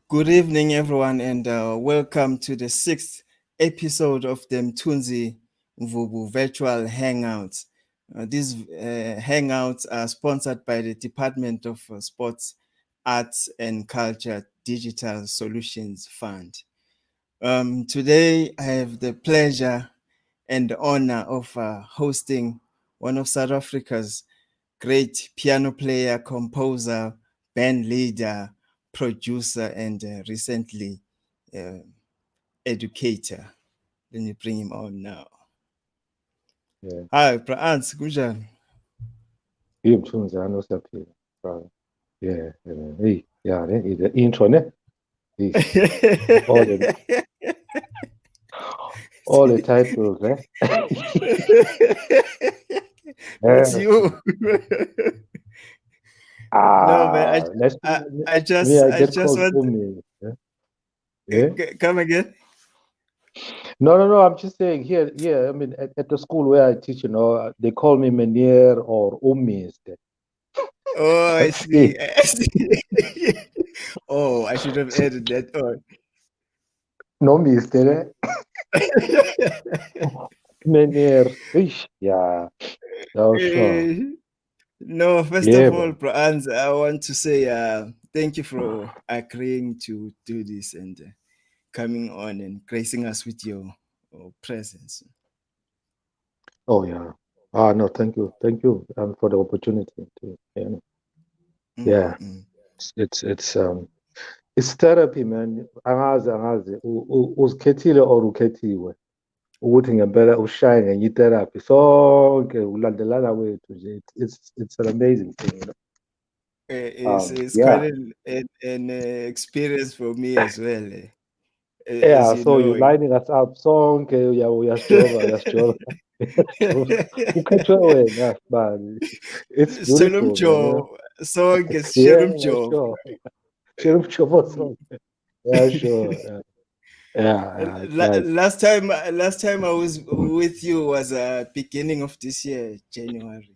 Good evening, everyone, and welcome to the sixth episode of the Mthunzi Mvubu virtual Hangouts. These Hangouts are sponsored by the Department of Sports, Arts and Culture Digital Solutions Fund. Today, I have the pleasure and honor of hosting one of South Africa's great piano player, composer, band leader, producer, and recently educator. Let me bring him on now. Yeah. Hi, Praans, kunjani? Mthunzi usaphila. Brother. Yeah, hey, yeah, the intro, ne? All the all the titles, eh? It's you. No, man. Let's I me, just, I I get just called want. Umi. Yeah? Come again. No. I'm just saying here. I mean, at the school where I teach, they call me Menier or Umi instead. Oh, I That's it. see. I see. Oh, I should have added that on. No me instead. Menier. Ish, yeah. Oh, sure. Eh, No, first of Yeah, all, man. Praans, I want to say thank you for agreeing to do this and coming on and gracing us with your presence. Oh, yeah. No, thank you, for the opportunity to, yeah. Mm. It's therapy, man. Angazi uzikhethile or ukhethiwe ukuthi ngempela ushine ngenye itherapy sonke ulandelana wethu nje. It's an amazing thing, It's quite Yeah. an experience for me as well. As Yeah, you so know. you lining us up sonke uyasijova ukhethwe wena man. It's beautiful, man. Solomjo, song is Yeah, Sherumjo. sure. Sheriff Chobo sonke. Yeah, sure. It's nice. Last time I was with you was beginning of this year, January,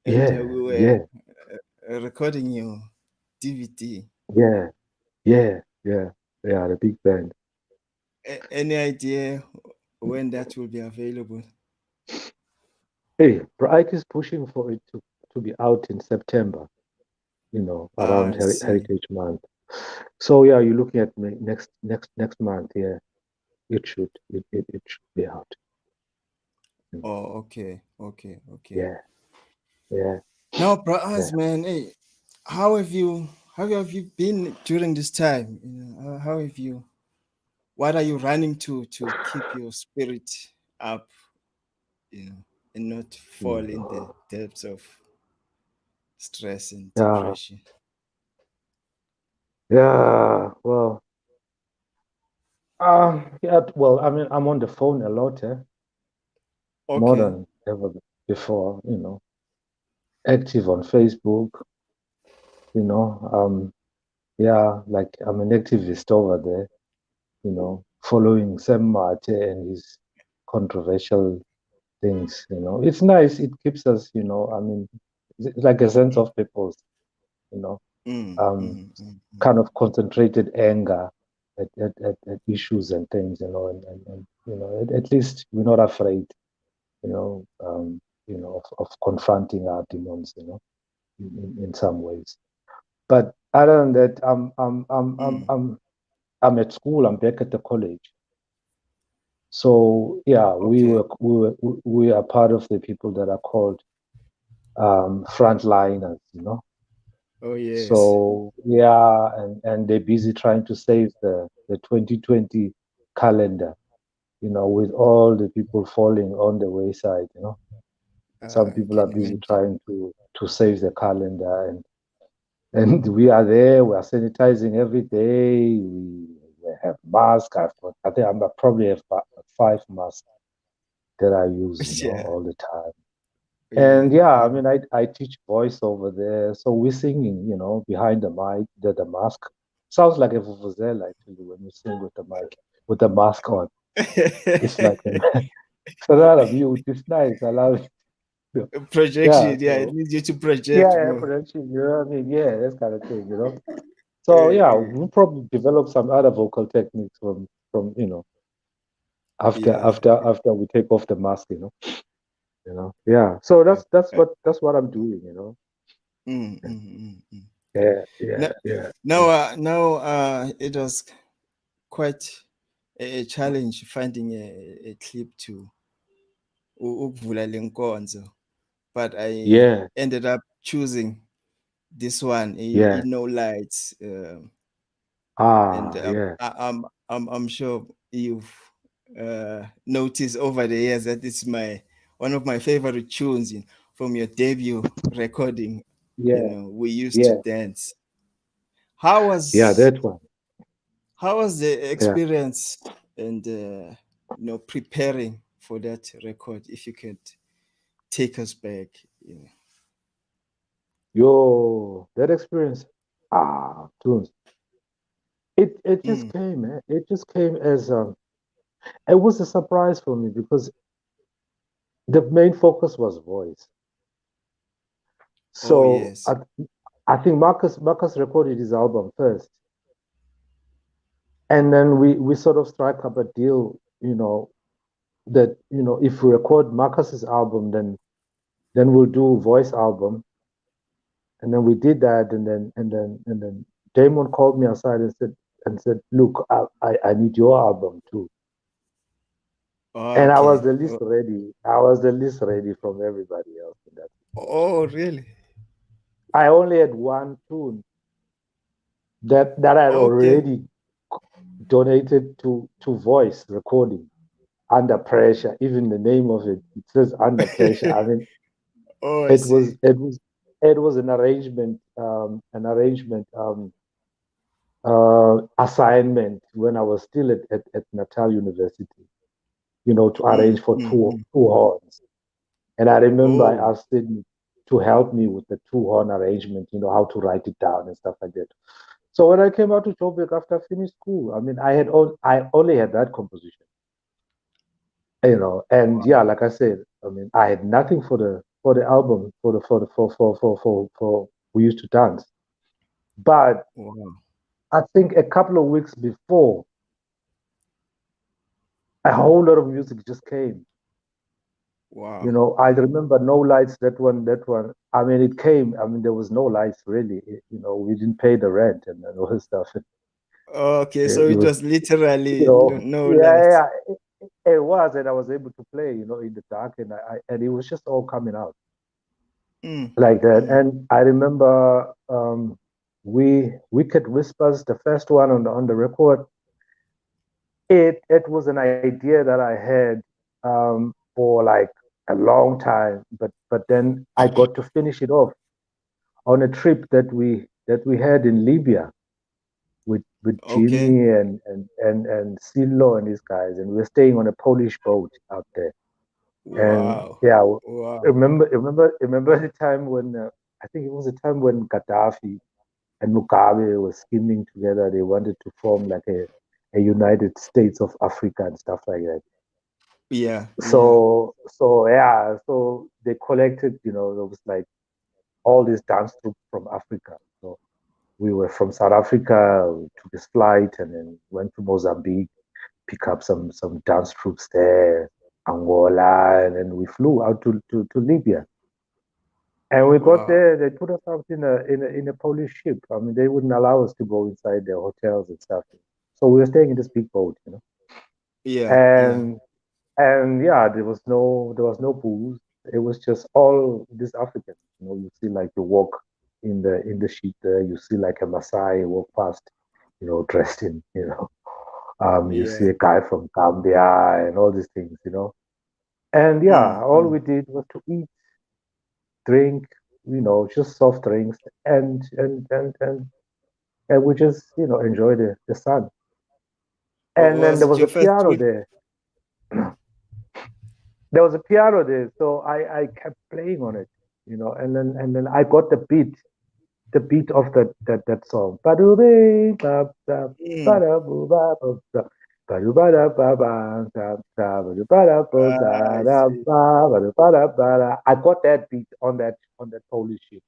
and Yeah, we were yeah, recording your DVD. yeah, yeah. The big band. Any idea when that will be available? Hey, Bright is pushing for it to be out in September, around I see. Heritage Month. So yeah, you're looking at next month. Yeah, it should be out. Mm. Oh, okay. Yeah, yeah, Now, yeah. Braz, man, hey, how have you been during this time? How have you? What are you running to keep your spirit up? And not fall Mm. in the depths of stress and Yeah, depression. yeah. Yeah. Well, I mean, I'm on the phone a lot, more Okay. than ever before. Active on Facebook. You know, yeah, like I'm an activist over there. Following Sam Mate and his controversial things. It's nice. It keeps us. I mean, it's like a sense of purpose. You know, Mm, um, mm, mm, mm. kind of concentrated anger at issues and things. And at least we're not afraid. Of confronting our demons. In some ways. But other than that, Mm. I'm at school. I'm back at the college. So yeah, Okay. we are part of the people that are called frontliners. Oh yes. So yeah, and they're busy trying to save the 2020 calendar. With all the people falling on the wayside. Some I people are can busy imagine. trying to save the calendar, and we are there. We are sanitizing every day. We have masks. I think I probably have 5 masks that I use, Yeah. all the time. And Yeah. yeah, I Yeah. mean, I teach voice over there, so we're singing, behind the mic, the mask. Sounds like a vuvuzela actually when you sing with the mask on. It's like it's a lot of mute. It's nice. I love it. Yeah. Projection. Yeah, it So needs you to project yeah, more. production. You know what I mean? Yeah, that kind of thing. So yeah, we'll probably develop some other vocal techniques from yeah. after we take off the mask, Yeah. So Uh, that's what I'm doing. mm, mm, mm, mm. Yeah, yeah, Now, yeah, now, yeah. it was quite a challenge finding a clip to ukuvula le nkonzo, but I Yeah, ended up choosing this one, yeah. no lights, and Yeah. I'm sure you've noticed over the years that it's my one of my favorite tunes from your debut recording. Yeah, We used to yeah, dance. How yeah, was that one. how was the Yeah. experience and preparing for that record? If you could take us back. Yo, that experience. Tunes. It just Mm. came, man. It just came as it was a surprise for me because the main focus was voice. Oh So yes. I think Marcus recorded his album first, and then we sort of strike up a deal, that if we record Marcus's album, then we'll do voice album, and then we did that, and then Damon called me aside and said, look, I need your album too, and I was Okay. the least ready. I was the least ready from everybody else in that situation. Oh really? I only had one tune that I had Okay. already donated to voice recording. Under pressure, even the name of it says under pressure. I mean, Oh, I it was see. it was it was an assignment when I was still at Natal University, to arrange Mm, for mm, mm. two horns. And I remember I Oh, asked Sydney to help me with the two horn arrangement, how to write it down and stuff like that. So when I came out to Joburg after I finished school, I mean, I only had that composition, and yeah, like I said, I mean, I had nothing for the album, for We Used to Dance. But wow, I think a couple of weeks before, a whole lot of music just came. wow, I remember No Lights, that one. I mean, it came. I mean, there was no lights really. We didn't pay the rent and all this stuff. okay. It, So it it was, was literally no, no yeah, lights. yeah, it was, and I was able to play, in the dark, and it was just all coming out Mm, like that. mm. And I remember, we Wicked Whispers, the first one on the record. It was an idea that I had, for like a long time, but then I got to finish it off on a trip that we had in Libya with Okay. Jimmy and Silo and these guys, and we were staying on a Polish boat out there. And Wow, yeah, wow, remember the time when, I think it was the time when Gaddafi and Mugabe were scheming together. They wanted to form like a United States of Africa and stuff like that. yeah, yeah, So yeah, so they collected, there was like all these dance troops from Africa. So we were from South Africa, we took this flight and then went to Mozambique, pick up some dance troops there, Angola, and then we flew out to Libya. And we got wow, there. They put us out in a Polish ship. I mean, they wouldn't allow us to go inside their hotels and stuff. So we were staying in this big boat. yeah, yeah, And yeah, there was no booze. It was just all these Africans. You see, like, you walk in the sheet there. You see like a Maasai walk past, dressed in, you see yeah. a guy from Gambia and all these things. And yeah, Mm, all mm. we did was to eat, drink, just soft drinks, and we just, enjoy the sun. And then Was there it was your a first piano trip? there. There was a piano there, so I kept playing on it, and then I got the beat of that song. Ba-do-be, ba-ba, Mm. ba-da-boo-ba-ba-ba, ba-do-ba-da-ba-ba, ba-da, I ba-do-ba-da-ba-da-ba, see. ba-do-ba-da-ba-da. I got that beat on that Polish ship.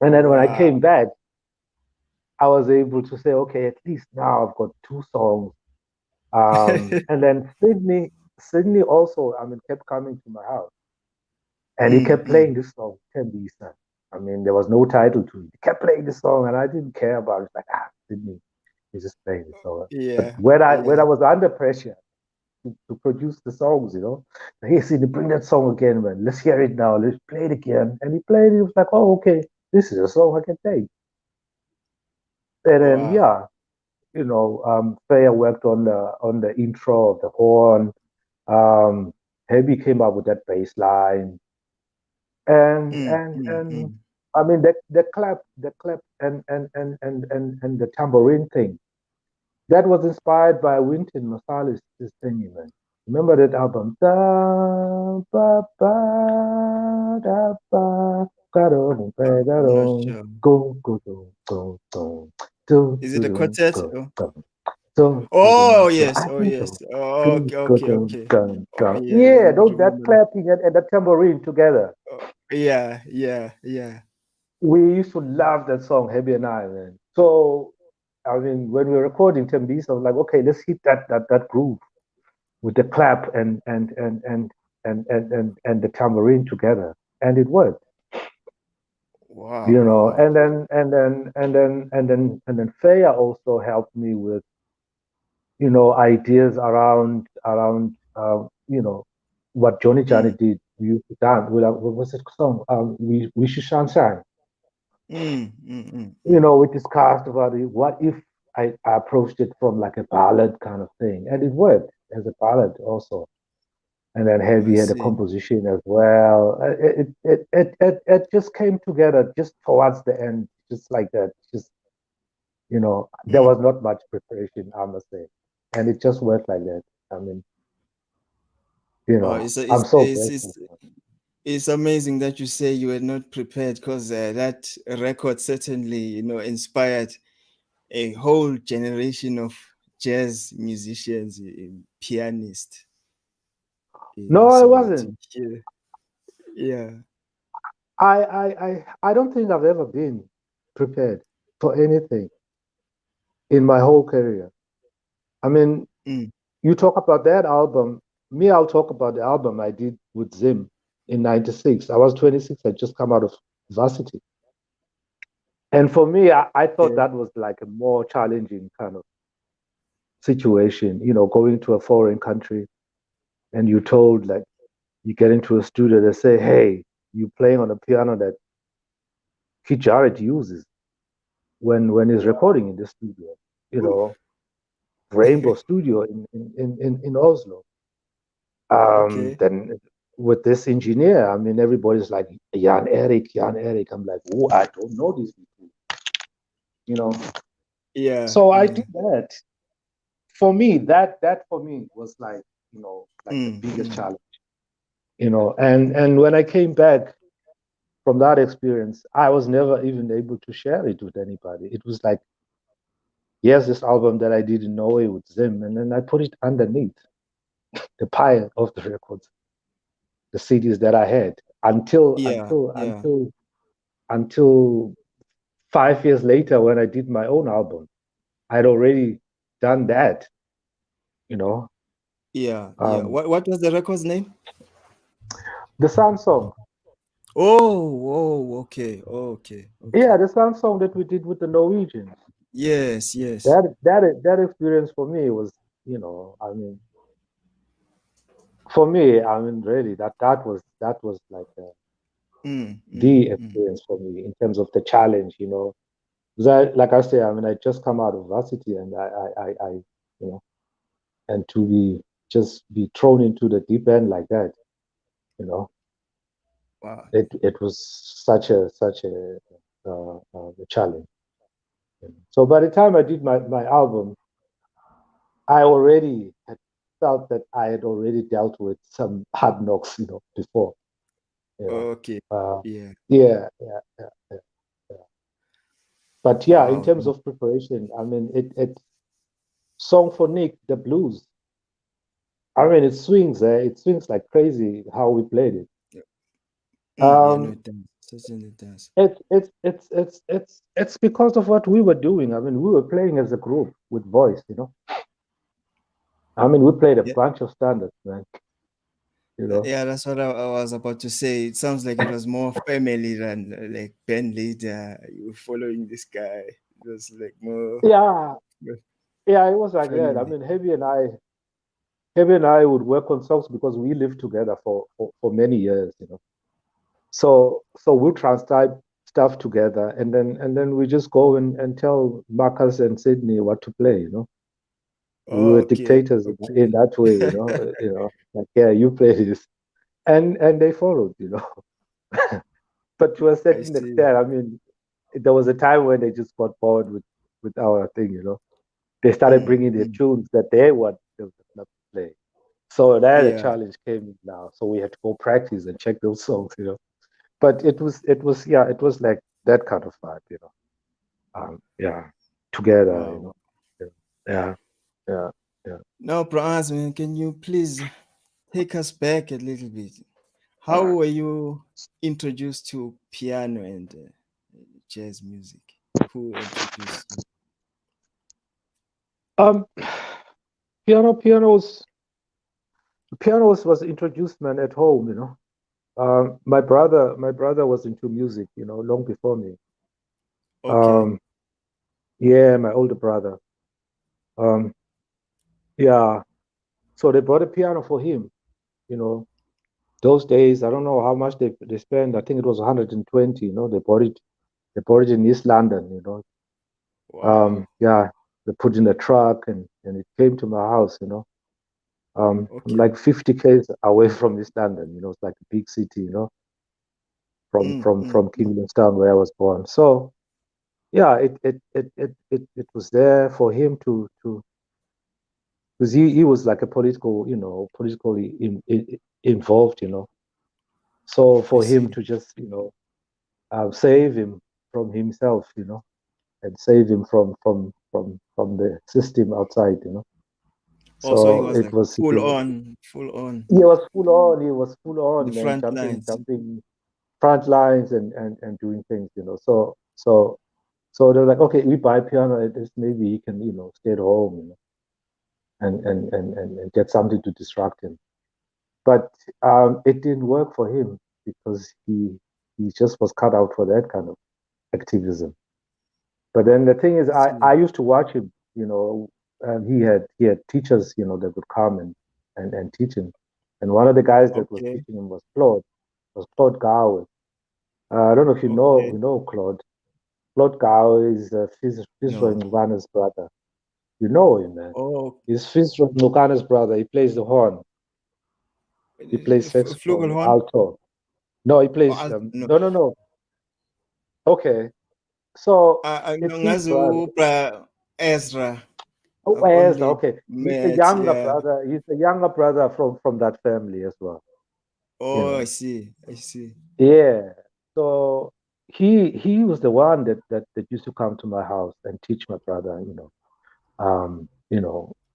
And then when I came Wow. back, I was able to say, okay, at least now I've got two songs. And then Sydney also, I mean, kept coming to my house, and he kept Mm. playing this song, Tembisa. I mean, there was no title to it. He kept playing this song, and I didn't care about it. Like, Sydney, he's just playing this song. But Yeah, when I yeah. was under pressure to produce the songs, hey, Sydney, bring that song again, man. Let's hear it now. Let's play it again. And he played it. He was like, oh, okay, this is a song I can take. And then, Wow. yeah, Freya worked on the intro of the horn. Um, Herbie came up with that bass line, and Mm, and mm, and mm. I mean the clap, and the tambourine thing that was inspired by Wynton Marsalis's thing, man. Remember that album? Da ba ba da ba ga do ba da I'm not do sure. go go Is it a quartet? go Oh, go so, oh I yes. Oh think so. yes. Oh, Go, okay, go, okay, dun, okay. dun, dun. Yeah, I Yeah, that remember. clapping and the tambourine together. Oh, yeah, yeah, yeah. We used to love that song, Heavy and I, man. So, I mean, when we were recording Tembisa, I was like, okay, let's hit that groove with the clap and the tambourine together, and it worked. Wow, wow. And then Feya also helped me with ideas around what Johnny Johnny Mm, did. We used to dance with what was it song? We should shine. We discussed about it. What if I approached it from like a ballad kind of thing, and it worked as a ballad also. And then I Heavy had a see. composition as well. It just came together just towards the end, just like that. There Mm. was not much preparation, I must say, and it just worked like that. I mean, Wow, it's I'm it's so it's grateful. it's, it's amazing that you say you were not prepared because that record certainly, inspired a whole generation of jazz musicians, pianists. No, I So wasn't. yeah. I don't think I've ever been prepared for anything in my whole career. I mean, Mm, you talk about that album. Me, I'll talk about the album I did with Zim in '96. I was 26. I just come out of varsity. And for me, I thought yeah. that was like a more challenging kind of situation, going to a foreign country and you're told, like, you get into a studio, they say, hey, you're playing on a piano that Keith Jarrett uses when he's recording in the studio, you Ooh, know, Rainbow Studio in Oslo. okay. Then with this engineer, I mean, everybody's like, Jan Erik. I'm like, oh, I don't know these people, you know. Yeah, So I yeah. did that. For me, that for me was like the Mm, biggest mm, challenge, and when I came back from that experience, I was never even able to share it with anybody. It was like, here's this album that I did in Norway with Zim, and then I put it underneath the pile of the records, the CDs that I had until yeah, until yeah. until until 5 years later when I did my own album. I'd already done that, you know. Yeah, yeah. Um, What was the record's name? the Sun song, Oh, okay, okay, yeah, okay. the Sun song that we did with the Norwegians. Yes, yes. That experience for me was, I mean, for me, I mean, really, that was like the Mm. experience for me in terms of the challenge, Because like I say, I mean, I just come out of varsity, and you know, and to just be thrown into the deep end like that, you know, Wow. it was such a challenge. So by the time I did my album, I already had felt that I had already dealt with some hard knocks, before, you know. Okay. Uh, Yeah. yeah, yeah, yeah, yeah, yeah. But yeah, in Wow. terms of preparation, I mean, it song for Nick, the blues. I mean, it swings, it swings like crazy how we played it. Yeah, no, Um, it does. Certainly does. it's because of what we were doing. I mean, we were playing as a group with voice, you know. I mean, we played a Yeah, bunch of standards, man. You know. yeah, that's what I was about to say. It sounds like it was more family than like band leader. You were following this guy. It was like Yeah, more yeah, it was like that. I family. mean, Heavy and I would work on songs because we lived together for many years, you know. So we'll transcribe stuff together, and then we just go and tell Marcus and Sydney what to play, you know. We were Okay, dictators in okay. that way, like, yeah, you play this, and they followed, you know. But to a I certain see. extent, I mean, there was a time when they just got bored with our thing, you know. They started Mm, bringing their mm. tunes that they want them to play. So that a Yeah. challenge came in now. So we had to go practice and check those songs, you know. But it was yeah, it was like that kind of vibe, you know. Yeah, together, you Wow. know. Yeah, yeah, yeah. Now, Bras, man, can you please take us back a little bit? How were you introduced to piano and jazz music? Who introduced you? Um, pianos, pianos was introduced, man, at home, you know. My brother was into music, you know, long before me. Okay, Um, yeah, my older brother. Um, yeah, so they brought a piano for him, you know. Those days, I don't know how much they spent. I think it was 120, you know. They bought it in East London, you know. wow. Yeah, they put in a truck and it came to my house, you know. I'm Okay. like 50 k's away from East London, you know. It's like a big city, you know, from Mm, from mm, from mm. Kingdomstown where I was born. So yeah, it was there for him to because he was like a political, you know, politically involved, you know. So I for him see. to just, save him from himself, you know, and save him from the system outside, you know. Also, he So was it like was full on he was full on, he was full in the on, man, front lines. jumping front lines and doing things, you know. So they're like, okay, we buy piano, at least maybe he can, stay at home, you know, and get something to distract him. But it didn't work for him because he just was cut out for that kind of activism. But then the thing is, I I see. used to watch him, you know, and he had teachers, you know, that would come and teach him. And one of the guys that was Okay, teaching him was Claude Gower. I don't know if okay. you know Claude. Claude Gower is Fizro No. Ngubana's brother. You know him, man. Oh, He's Fizro Ngubana's brother. He plays the horn. He plays saxophone, Flugelhorn? alto. No, he Oh, plays. no. No, no, no. Okay, so it's his Angazi brother. Ezra. Oh, I've Ezra. only Okay, he's the met, younger yeah. brother. He's the younger brother from that family as well. You Oh, I know. see. I see. Yeah. So he was the one that used to come to my house and teach my brother.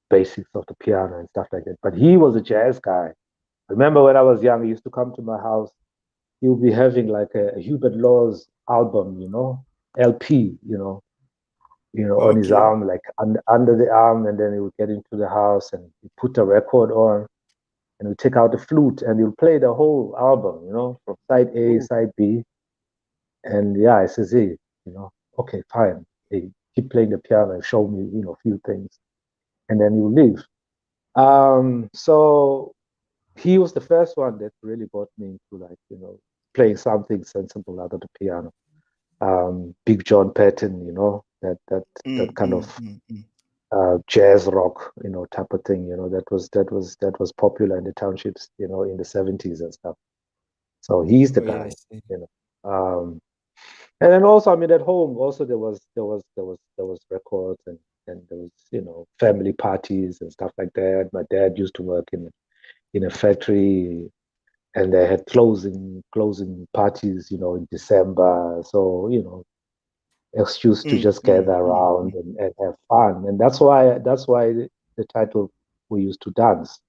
Basics of the piano and stuff like that. But he was a jazz guy. I remember when I was young, he used to come to my house. He would be having like a Hubert Law's album, LP, on his Okay. arm, like under the arm, and then he would get into the house and he put a record on and we take out the flute and he'll play the whole album, from side A, Oh, side B. And yeah, I says, hey, okay, fine. Hey, keep playing the piano and show me, a few things. And then he'll leave. So he was the first one that really brought me into like, playing something sensible out of the piano. Big John Patton, that kind of mm. jazz rock, type of thing, that was popular in the townships, in the 70s and stuff. So he's the Oh, yeah, I guy, see. you know. And then also, I mean, at home also there was records and there was, family parties and stuff like that. My dad used to work in a factory and they had closing parties, in December. So, excuse to just gather around Mm. and have fun. And that's why the title we used to dance.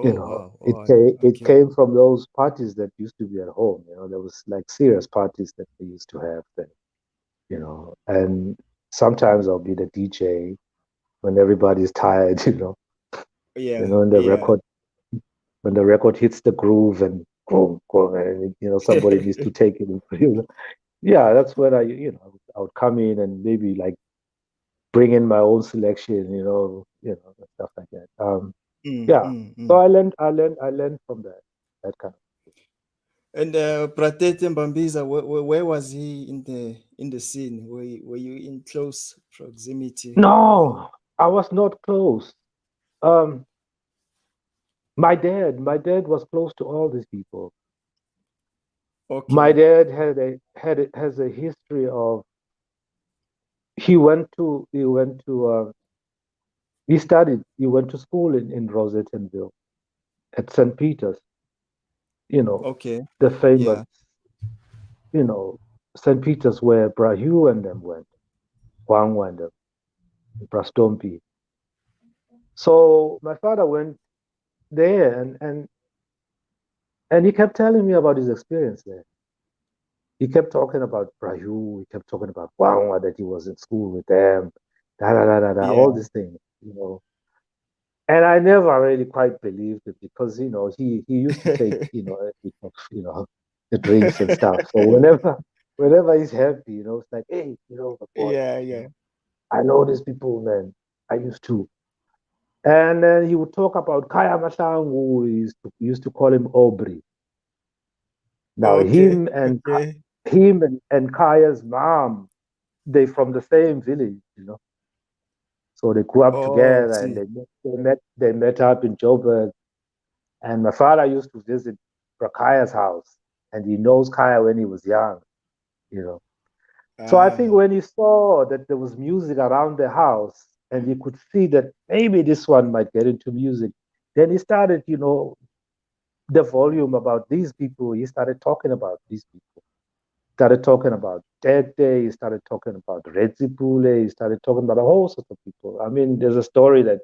You Oh know, wow. it Oh, came, it okay. came from those parties that used to be at home. You know, there was like serious parties that we used to have then. You know, and sometimes I'll be the DJ when everybody's tired. Yeah, When the yeah. record hits the groove and boom, boom, and somebody needs to take it. Yeah, that's when I would come in and maybe like bring in my own selection. And stuff like that. Yeah. So Mm. I learned from that kind of. And Pratete Mbambiza, where was he in the scene? Were you in close proximity? No, I was not close. Um, my dad was close to all these people. My Okay, dad has a history of he went to school in Rosettenville at St. Peter's, you know, okay, the famous, yeah, you know, St. Peter's where Brahu and them went, Huang and them, Brastompi. So my father went there and he kept telling me about his experience there. He kept talking about Brahu, he kept talking about Huang that he was in school with them, all yeah, these things. And I never really quite believed it because he used to take the drinks and stuff. So whenever he's happy, it's like, hey, the boy, yeah, you know, yeah. I know these people, man. I used to. And then he would talk about Kaya Masangu, who used to call him Aubrey. Now Okay, okay. him and Kaya's mom, they from the same village. So they grew up Oh, I together and see. they met up in Joburg. And my father used to visit Kaya's house, and he knows Kaya when he was young, you know. So I think Ah, when he saw that there was music around the house, and he could see that maybe this one might get into music, then he started, the volume about these people. He started talking about these people. Started talking about Tete. He started talking about Redzipule. He started talking about a whole sort of people. I mean, there's a story that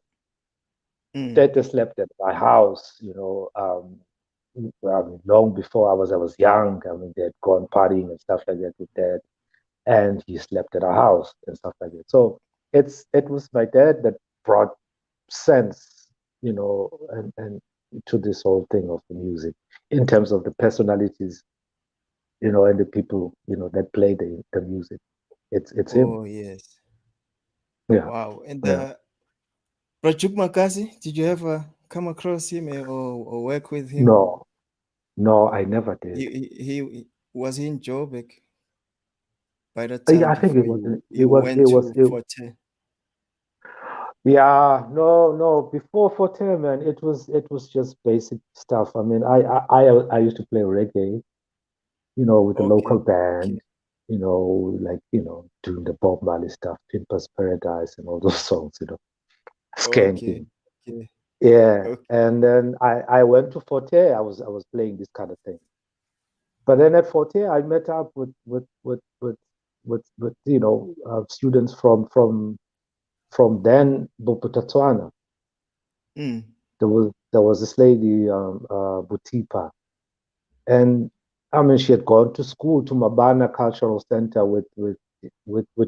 mm, Tete slept at my house, long before I was young. I mean, they had gone partying and stuff like that with dad, and he slept at our house and stuff like that. So it was my dad that brought sense, and to this whole thing of the music in terms of the personalities, and the people, that play the music. It's him. oh, yes. Yeah, Wow. And yeah. Prachup Makasi, did you ever come across him or work with him? No, no, I never did. He was he in Joburg by the Yeah, time I think it before was it you was went it was to it, Forte. Yeah, no, no. Before Forte, man, it was just basic stuff. I mean, I used to play reggae, with the Okay, local okay. band, like doing the Bob Marley stuff, Pimpers Paradise, and all those songs, Okay, skanking. okay, Yeah, okay. and then I went to Forte. I was playing this kind of thing, but then at Forte, I met up with students from then Bophuthatswana. Mm. There was this lady, Butipa, and I mean she had gone to school to Mabana Cultural Center with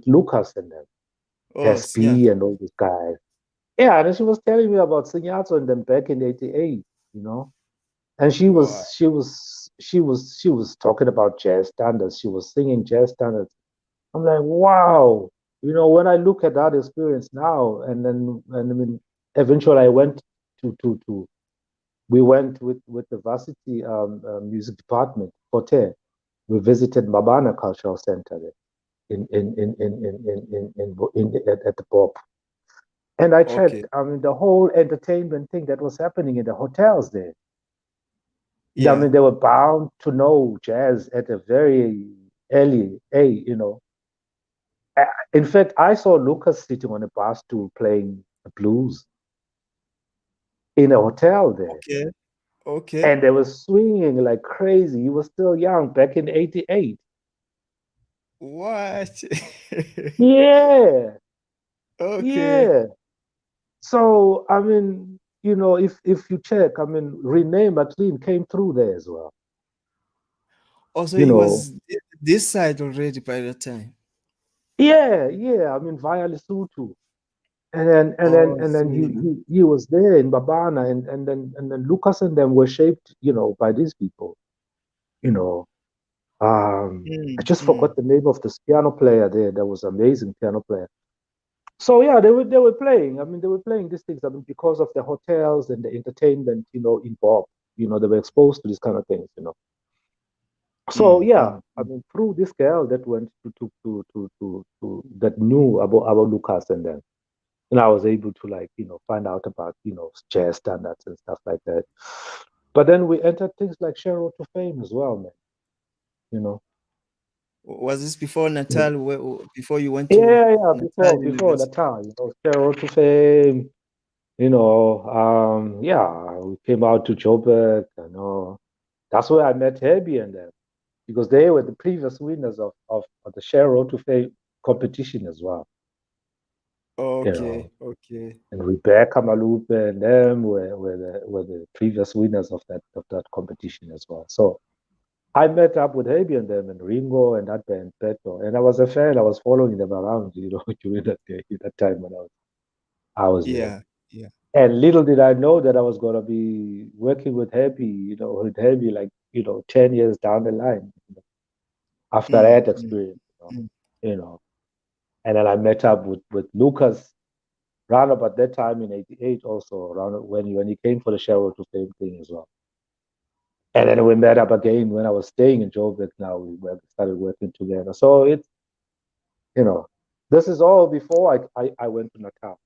Lucas and them, Oh, yeah. SB and all these guys. Yeah, and she was telling me about Sinyato and them back in '88, you know. And she Wow. was she was she was she was talking about jazz standards. She was singing jazz standards. I'm like, wow. When I look at that experience now, and I mean, eventually I went to we went with the varsity music department, Forte. We visited Mabana Cultural Center there at the Bob. And I Okay. checked, I mean, the whole entertainment thing that was happening in the hotels there. I Yeah. mean, they were bound to know jazz at a very early age. In fact, I saw Lucas sitting on a bar stool playing the blues in a hotel there. Okay. Okay. And they were swinging like crazy. He was still young back in '88. What? Yeah, Okay. yeah. So, I mean, if you check, I mean, Renee McLean came through there as well. Also, You he know, was this side already by the time. yeah. I mean, via Lesotho, Oh, and then see. he was there in Babana, and then Lucas and them were shaped, by these people. You know, I Mm, just mm. forgot the name of this piano player there. That was amazing piano player. So yeah, they were playing. I mean, they were playing these things. I mean, because of the hotels and the entertainment, involved. They were exposed to these kind of things. So Mm, yeah, mm, I mm. mean, through this girl that went to that knew about Lucas and them, and I was able to, like, find out about jazz standards and stuff like that. But then we entered things like Cheryl to Fame as well, man. You know. Was this before Yeah, Natal? Before you went to yeah. Natal Before that University? time, Cheryl to Fame. Yeah, we came out to Joburg. That's where I met Herbie and them, because they were the previous winners of the Cheryl to Fame competition as well. You know, Okay, okay. and Rebecca Malupe and them were the previous winners of that competition as well. So I met up with Herbie and them and Ringo and that band Peto, and I was a fan. I was following them around, during that time when I was there. Yeah, yeah. And little did I know that I was gonna be working with Herbie, like 10 years down the line, after Mm, that mm, experience, mm. you know. And then I met up with Lucas round about that time in '88, also around when he came for the Cheryl to Fame thing as well. And then we met up again when I was staying in Joburg. Now started working together. So it's you know, this is all before I went to Natal.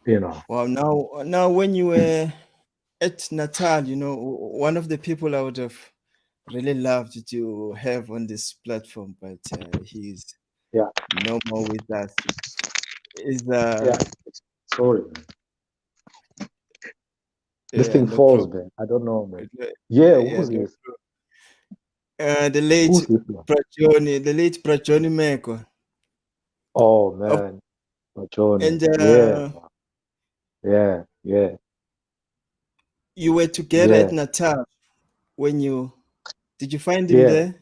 You know, Well, now when you were at Natal, one of the people I would have really loved to have on this platform, but he's yeah, no more with us. Is yeah. Sorry, man. This yeah, thing no falls, problem. man. I don't know, man. Uh, Yeah, Yeah, who's no this? problem. The late Who's this one? Prajoni Meko. Oh Of, man, Johnny. and Yeah, yeah, you were together at yeah, Natal when you did you find him yeah. there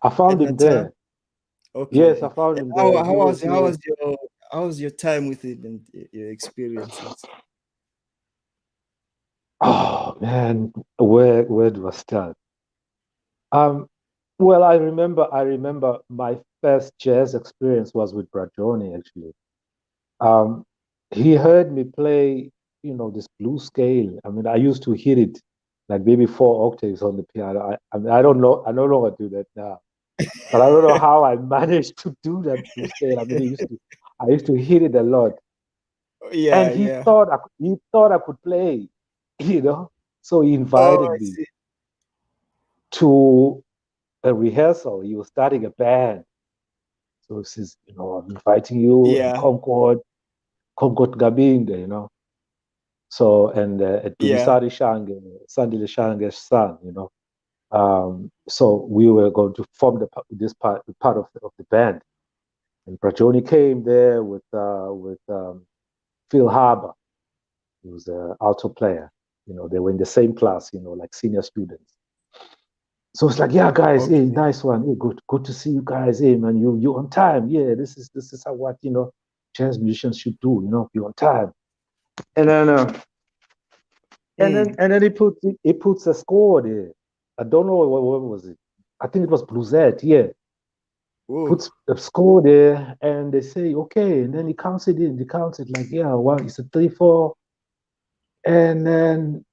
I at found him Natal? there. Yes, I Okay. found And him there. He was he was how was your time with him and your experiences? Oh man, where do I start? Um, well, I remember my first jazz experience was with Brajoni actually. Um, he heard me play, this blues scale. I mean, I used to hit it like maybe 4 octaves on the piano. I mean, I no longer do that now, but I don't know how I managed to do that blues scale. I mean, I used to hit it a lot, Yeah, and he yeah. thought I could play, you know. So he Oh, invited I me see. to a rehearsal. He was starting a band. So he says, I'm inviting you and Yeah, Concord Gabinga, So, and at yeah. Dumisari Shange, Sandile Shange's son, So we were going to form this part of the band. And Prajoni came there with Phil Harbour. He was an alto player. They were in the same class, like senior students. So it's like, yeah, guys, hey, Okay. nice one. Hey, good to see you guys. Hey, man, you on time. Yeah, this is how what jazz musicians should do. Be on time. And then Mm. he puts a score there. I don't know what was it. I think it was Bluesette. Yeah, Oh, puts a score there, and they say okay, and then he counts it in. He counts it like, yeah, one. It's a 3/4, and then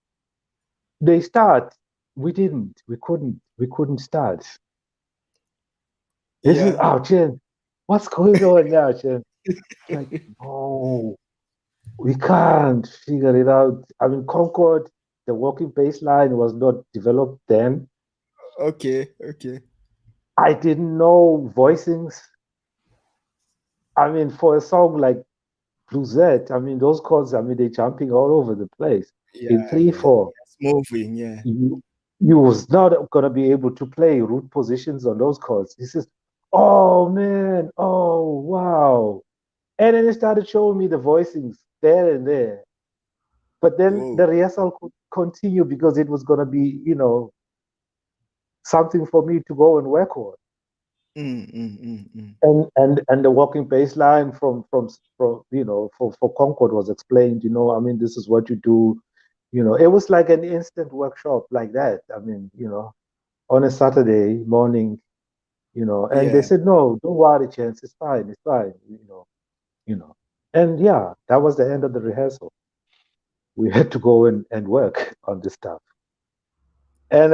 they start. We didn't. We couldn't. We couldn't start. This is yeah. Chen. What's going on now, Chen? Like, no, we can't figure it out. I mean, Concord, the working bass line was not developed then. Okay, okay. I didn't know voicings. I mean, for a song like Bluesette, I mean, those chords, I mean, they're jumping all over the place. In Yeah, three, yeah. four, It's moving, yeah. you, you was not going to be able to play root positions on those chords. He says, oh, man, oh, wow. And then he started showing me the voicings. there and there. But then Whoa. the rehearsal could continue because it was going to be, something for me to go and work on. Mm. And the walking bass line from for Concord was explained. I mean, this is what you do. It was like an instant workshop like that. I mean, on a Saturday morning, and they Yeah. said, no, don't worry, Chance, it's fine, you know. And yeah, that was the end of the rehearsal. We had to go and work on this stuff. Wow. And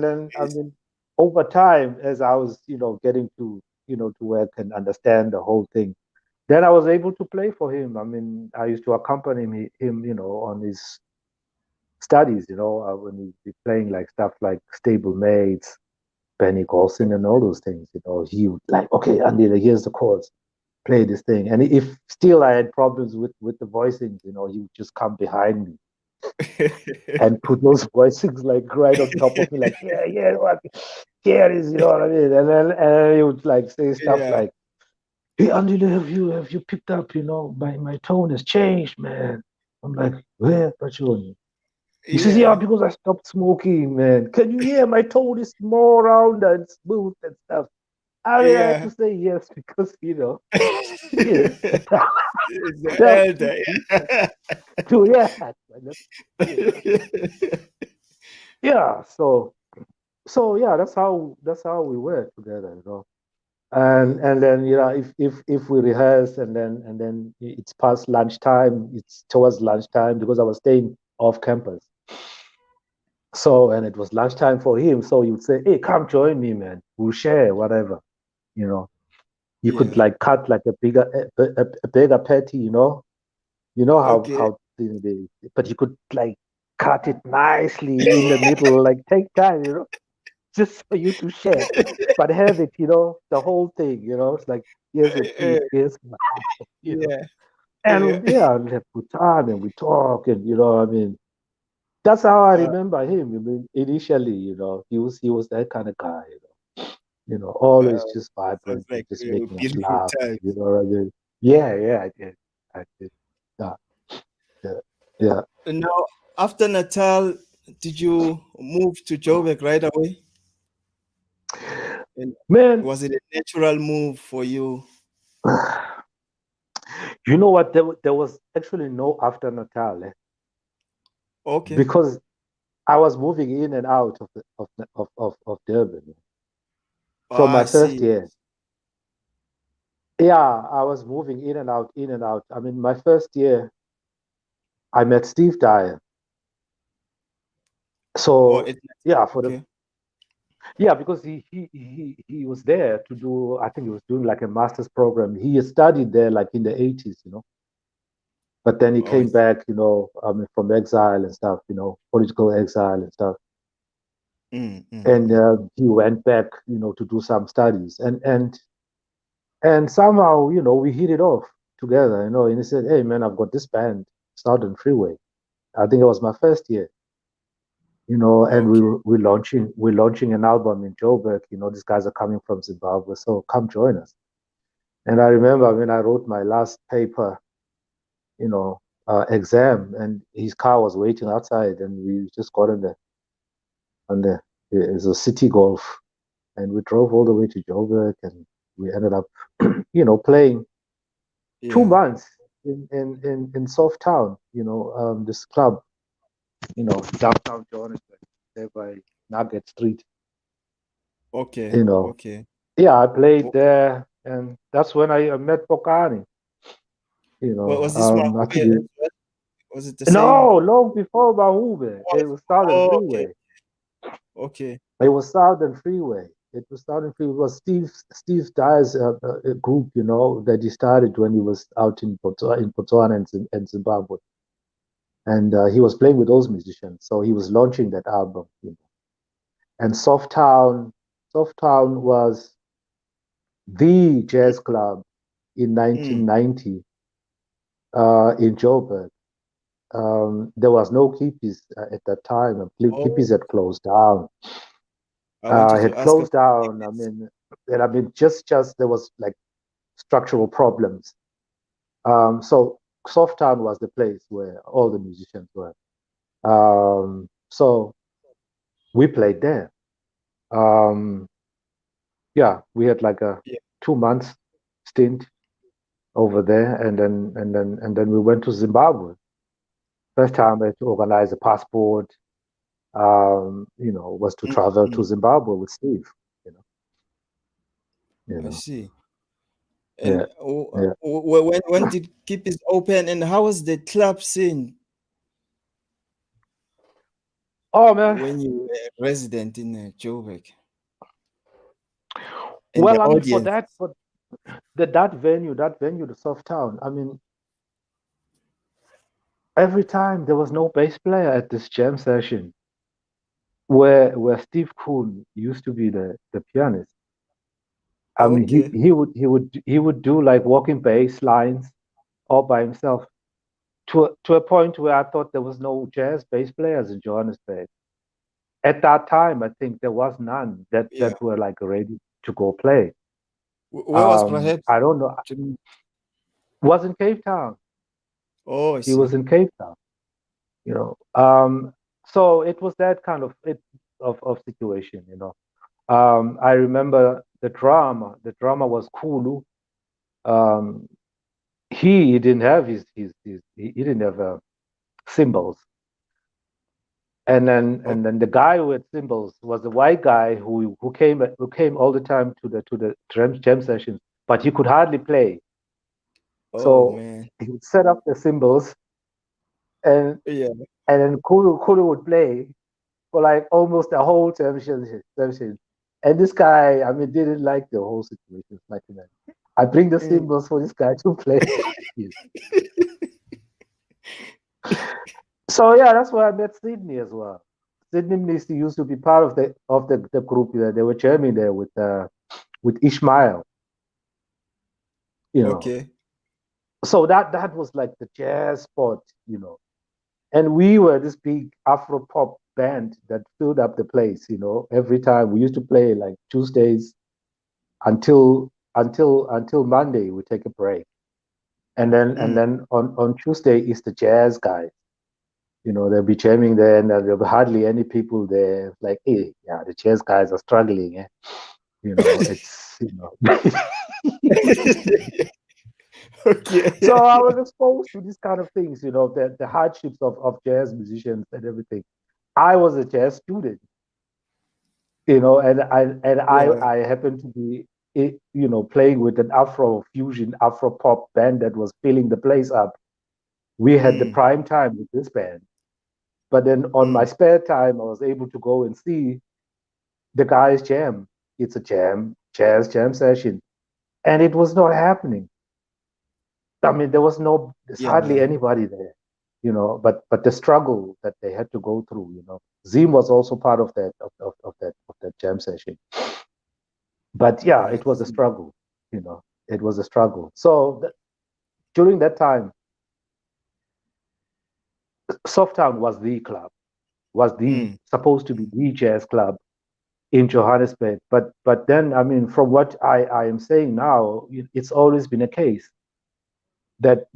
then I mean, over time, as I was, getting to work and understand the whole thing, then I was able to play for him. I mean, I used to accompany him, on his studies, when he'd be playing like stuff like Stablemates, Benny Golson, and all those things. He would like, okay, Andy, here's the chords, play this thing. And if still I had problems with the voicings, he would just come behind me and put those voicings like right on top of me, like, yeah, what? Here it is, you know what I mean? And he would like say stuff Yeah. like, hey, Angela, have you picked up? My tone has changed, man. I'm like, where, Pachoni? He says, yeah, Yeah. because I stopped smoking, man. Can you hear my tone is more round and smooth and stuff? I mean, I had Yeah. to say yes because you know, It's the tell elder. to react. You know. Yeah. So yeah, that's how we work together. And then if we rehearse and then it's past lunchtime, it's towards lunchtime because I was staying off campus. So and it was lunchtime for him. So he would say, "Hey, come join me, man. We'll share whatever." You know, you could Yeah. like cut like a bigger patty. Okay. how but you could like cut it nicely in the middle. Like take time, just for you to share, but have it, the whole thing. It's like here's a piece, here's you know, Yeah. Yeah. and yeah, we have good time and we talk and I mean. That's how I Uh, remember him. I mean, initially, he was that kind of guy, always just sounds vibrant and like just a making us beautiful laugh. time. You know what I mean? Yeah, yeah, I did. Yeah, yeah, yeah. And now, after Natal, did you move to Joburg right away? And Man, was it a natural move for you? you know what? There was actually no after Natal, Okay. because I was moving in and out of Durban Oh, from my I first see. year. Yeah, I was moving in and out, in and out. I mean, my first year, I met Steve Dyer. Oh, So yeah, for the okay. yeah, because he was there to do. I think he was doing like a master's program. He had studied there like in the 80s, but then he Oh, I came see. back, from exile and stuff, political exile and stuff. And Mm. he went back, to do some studies, and somehow, we hit it off together, And he said, "Hey, man, I've got this band, Southern Freeway." I think it was my first year, and we Okay. were- we're launching an album in Joburg. These guys are coming from Zimbabwe, so come join us. And I remember Oh, when I wrote my last paper, exam, and his car was waiting outside, and we just got on the it's a city golf, and we drove all the way to Joburg, and we ended up, playing two yeah. months in Soft Town, this club, downtown Johannesburg, there by Nugget Street, Okay. you know. Okay. Yeah, I played Okay. there, and that's when I met Pokani. Was this I Mahube think as well? Was it the same? no, long before Bahube, it was Southern Oh, okay. Freeway. Okay. It was Southern Freeway. It was Southern Freeway. It was Steve Dyer's group, that he started when he was out in Botswana and Zimbabwe, and he was playing with those musicians. So he was launching that album, And Soft Town was the jazz club in Mm. 1990 in Joburg. There was no Kippies at that time. Oh, Kippies had closed down. I wanted to Had ask closed about down. I this. mean, and I mean, just there was like structural problems. So Softtown was the place where all the musicians were. So we played there. Um, yeah, we had like a Yeah. 2 months stint over there, and then we went to Zimbabwe. First time I had to organize a passport. Was to travel to Mm, Zimbabwe with Steve. You know, you I know, see. yeah, And yeah. when did Keep open, and how was the club scene Oh man. when you were resident in Joburg, and the Well, I mean, for audience? that, for that venue, the Soft Town. I mean, every time there was no bass player at this jam session where Steve Kuhn used to be the pianist. I mean, he Okay. he would he would he would do like walking bass lines all by himself to a point where I thought there was no jazz bass players in Johannesburg. At that time, I think there was none Yeah. that were like ready to go play. Where was perhaps? I don't know. Jim- Was in Cape Town. Oh, I He was see. in Cape Town. You know. So it was that kind of situation. I remember the drama. The drama was Kulu. Um, he didn't have he didn't have cymbals, Oh, and then the guy who had cymbals was a white guy who came all the time to the jam sessions, but he could hardly play. oh So man. he would set up the cymbals, and Yeah. and then Kulu would play for like almost the whole session. And this guy, I mean, didn't like the whole situation. It's like, man, I bring the Mm. cymbals for this guy to play. So yeah, that's where I met Sydney as well. Sydney used to be part of the group there. They were jamming there with Ishmael, you know. Okay. So that was like the jazz spot. And we were this big Afro pop band that filled up the place. Every time we used to play like Tuesdays until Monday we take a break. And then and Mm. then on Tuesday is the jazz guys. They'll be jamming there and there'll be hardly any people there. It's like, hey, yeah, the jazz guys are struggling. It's So I Okay. was exposed to these kind of things, the hardships of jazz musicians and everything. I was a jazz student, and Yeah. I happened to be playing with an Afro fusion, Afro pop band that was filling the place up. We had the Mm. prime time with this band. But then on my Mm. spare time, I was able to go and see the guys jam. It's a jazz jam session. And it was not happening. I mean, there's hardly Yeah. anybody there, but the struggle that they had to go through. Zim was also part of that jam session. But All yeah, right. it was a struggle. It was a struggle. So during that time, Softtown was the club, was the Mm. supposed to be the jazz club in Johannesburg. But then, I mean, from what I am saying now, it's always been a case that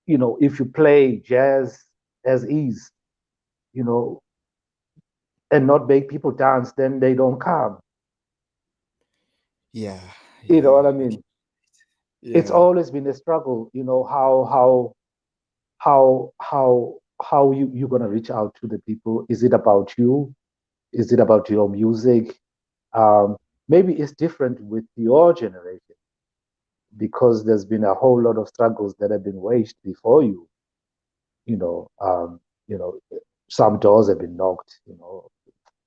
if you play jazz as is, you know, and not make people dance, then they don't come. Yeah. You know Yeah. what I I can- mean? It's Yeah. always been a struggle, how you're gonna reach out to the people. Is it about you? Is it about your music? Um, Maybe it's different with your generation because there's been a whole lot of struggles that have been waged before you. You know, um, you know, some doors have been knocked,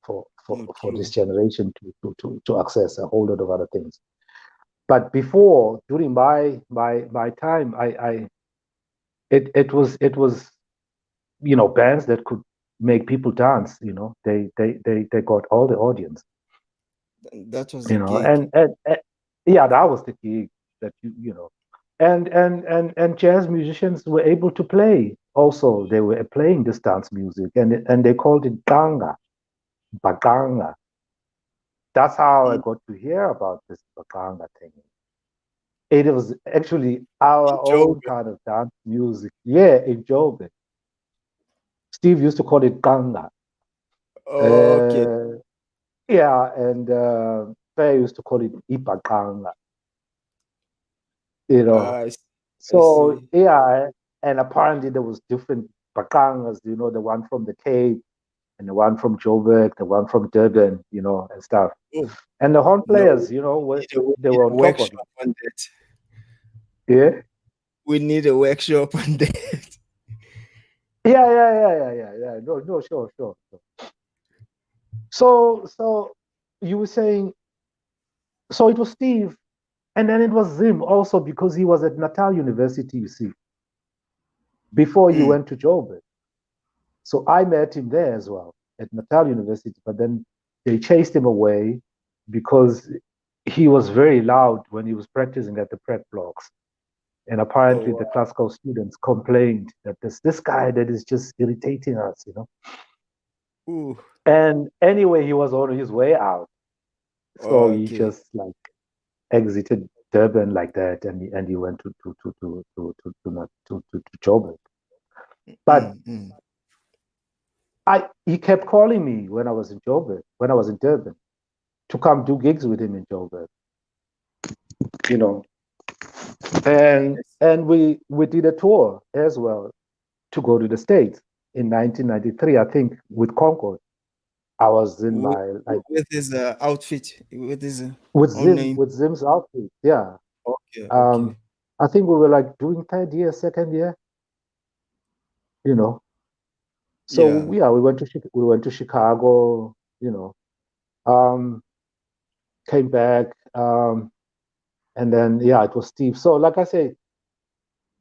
for for No, for this true. generation to access a whole lot of other things. But before, during my time, it was bands that could make people dance. They got all the audience. That was You the know, gig. and yeah, that was the key that and jazz musicians were able to play. Also, they were playing this dance music, and they called it ganga, baganga. That's how I Mm. got to hear about this baganga thing. It was actually our Joe. own kind of dance music. Yeah, in Joburg. Steve used to call it kanga. Okay. Uh, yeah, and Faye used to call it ipakanga, you know. I, s- I So see. yeah, and apparently there was different pakangas, the one from the Cape and the one from Joburg, the one from Durban, and stuff. Oh, And the horn no, players, we they need were a on top of workshop on that. it. Yeah, We need a workshop on that. yeah. No, no, sure. So you were saying, so it was Steve, and then it was Zim also because he was at Natal University, you see, before you Mm. went to Joburg. So I met him there as well at Natal University, but then they chased him away because he was very loud when he was practicing at the prep blocks. And Oh, apparently the wow. classical students complained that there's this guy that is just irritating us. Ooh, And anyway, he was on his way out. So he okay. just like exited Durban like that, and he went to Joburg. But Mm. he kept calling me when I was in Joburg, when I was in Durban, to come do gigs with him in Joburg, you know. And Yes. and we did a tour as well to go to the States in 1993, I think, with Concord. I was in With, my with his outfit, with his own Zim name. with Zim's outfit, yeah. Okay, Um, okay. I think we were like doing third year, second year, you know. Yeah. So yeah, we went to Chicago, um, came back, and then yeah, it was Steve. So like I say,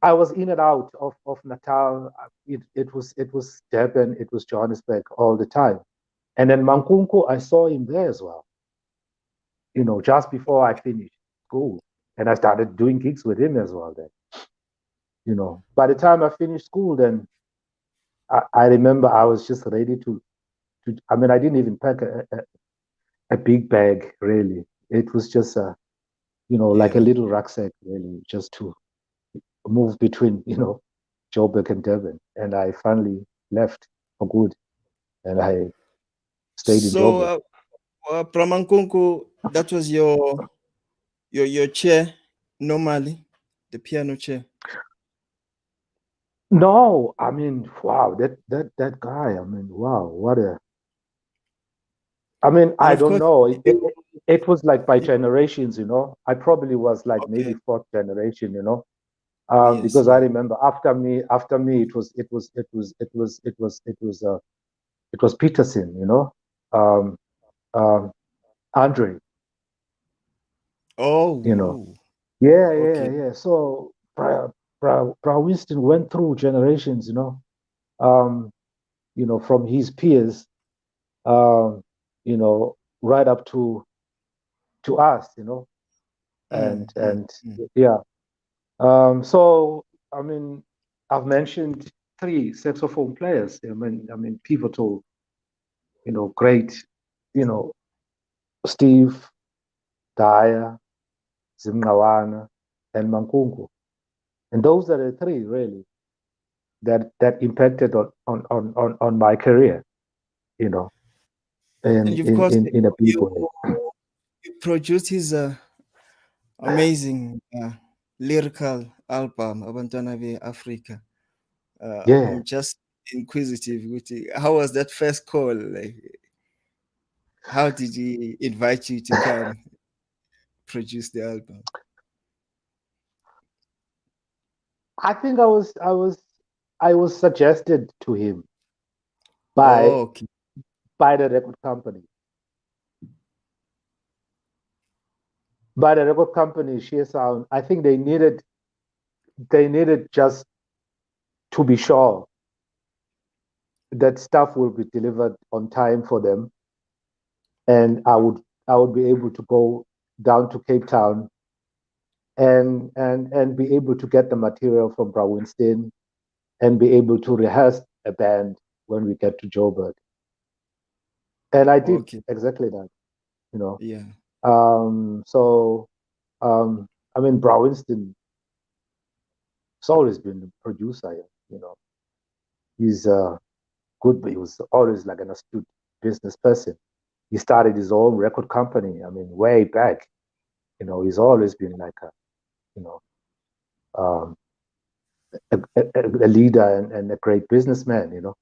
I was in and out of Natal. It was Durban, it was Johannesburg all the time. And then Mankunku, I saw him there as well, just before I finished school. And I started doing gigs with him as well then. By the time I finished school, then I remember I was just ready to I mean, I didn't even pack a big bag, really. It was just, like a Yeah. little rucksack, really, just to move between, Joburg and Durban. And I finally left for good and I stayed in So, Joburg. Pramankunku, that was your chair normally, the piano chair. No, I mean, wow, that guy, I mean, wow, I mean, And I of don't course, know. you, It was like by you generations. I probably was like okay. maybe fourth generation. Yes, Because I yeah. remember after me, it was Peterson. Um, um, Andre, Oh, you know. ooh, Yeah, yeah, okay. yeah. So Bra Winston went through generations. Um, from his peers, um, right up to us. Mm, And mm, and mm. yeah. So I mean, I've mentioned three saxophone players. I mean, pivotal, great, you know, Steve, Daya, Zimnawana, and Mankungu. And those are the three really that impacted on my career, you know, And in of in course, in, in a big you way. you produced his amazing lyrical album, Abantwana be Africa. Yeah. I'm just inquisitive with it. How was that first call? Like, how did he invite you to come produce the album? I think I was suggested to him by Oh, okay. by the record company. By the record company, Sheer Sound. I think they needed just to be sure that stuff will be delivered on time for them, and I would be able to go down to Cape Town and be able to get the material from Brawinstein and be able to rehearse a band when we get to Joburg. And I did Okay. exactly that, you know. Yeah. So um, I mean, Brow Winston has always been a producer. You know, he's good, but he was always like an astute business person. He started his own record company. I mean, way back. You know, he's always been like a, you know, um, a leader and a great businessman. You know,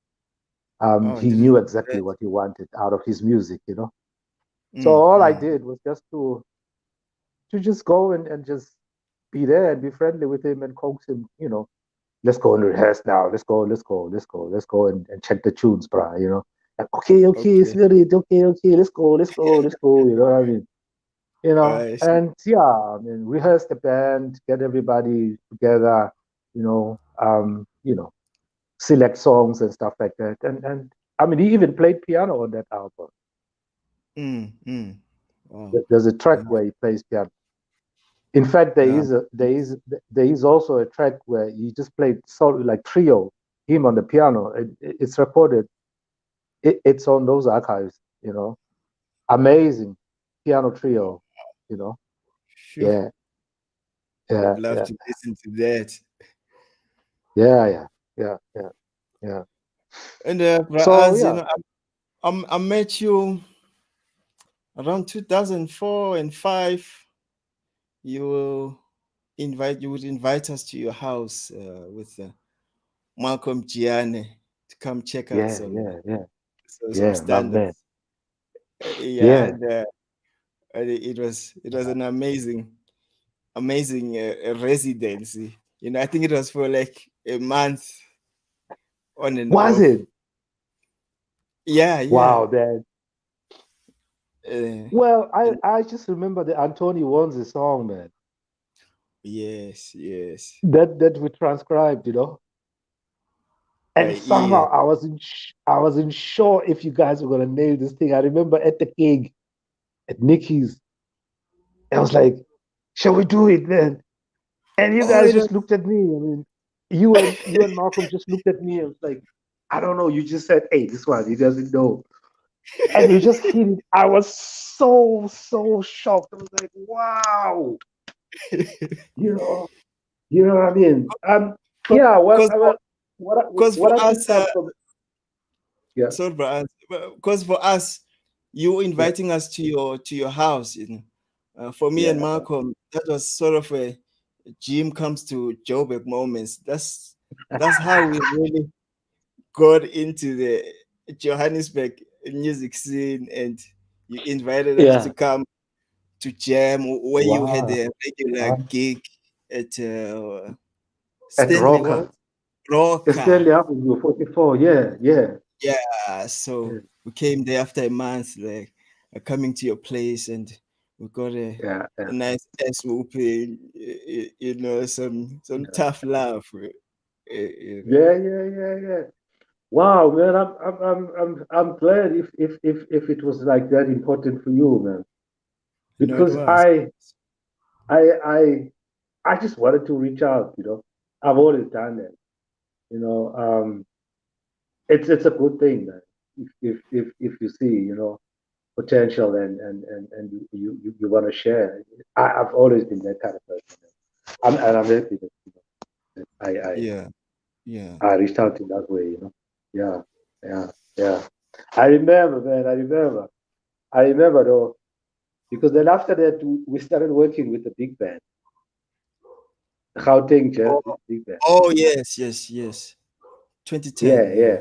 Oh, he didn't knew know exactly that. what he wanted out of his music. You know, so Mm, all I mm. did was just to just go and just be there and be friendly with him and coax him. You know, let's go and rehearse now. Let's go and check the tunes, bro. You know, and, okay, Okay. spirit, okay, let's go. You know what I mean? You know, I see. and yeah, I mean, rehearse the band, get everybody together. You know, select songs and stuff like that. And I mean, he even played piano on that album. Mm, mm. Wow. There's a track Yeah. where he plays piano. In fact, Yeah. there is also a track where he just played solo like trio, him on the piano. It's recorded. It's on those archives. You know, amazing piano Oh, trio. You know, sure. yeah, Would yeah, love yeah, to listen to that. yeah, yeah, yeah, yeah, yeah. And So Braz, yeah, I met you around 2004 and 5. You you would invite us to your house with Malcolm Gianni to come check out yeah, yeah, yeah, some yeah, my man. standards. Yeah, Yeah, and it was an amazing residency. I think it was for like a month on and was off. it? Yeah, yeah. Wow, man. Uh, Well, and I just remember the Anthony Won's song, man. yes, yes. That we transcribed, you know. And Yeah. somehow I wasn't sure if you guys were gonna nail this thing. I remember at the gig at Nicky's, I was like, "Shall we do it, man?" And you Oh, guys it was just looked at me. I mean, you and Malcolm just looked at me and was like, "I don't know." You just said, "Hey, this one he doesn't know," and you just hit it. I was so shocked. I was like, "Wow," you know, you know what I mean? Yeah. because for, cause What for I picked us, up from yeah, sorry, but because for us, you yeah, inviting us to your house, for me and yeah, Malcolm, that was sort of a Jim comes to Joburg moments. That's how we really got into the Johannesburg music scene, and you invited us to yeah. come to jam where you had Wow. a regular Wow. gig at At Stanley Rocker. World Rocker. Stanley Avenue 44. Yeah, yeah, Yeah, so yeah, we came there after a month, like coming to your place, and we got yeah, a yeah, nice ass whooping, some yeah. tough love, Yeah, yeah, yeah, yeah. Wow, man, I'm glad if it was like that important for you, man. It Because was. I I I just wanted to reach out, you know. I've always done that, you know. It's a good thing, man. If you see, you know, potential and you want to share. I've always been that kind of person. And I'm happy that, you know, that Yeah, yeah. I reached out in that way, you know. Yeah, yeah, yeah. I remember, man. I remember though, because then after that we started working with the big band, Gauteng Oh, big band. oh yes, yes, yes. 2010. Yeah, Yeah, yeah,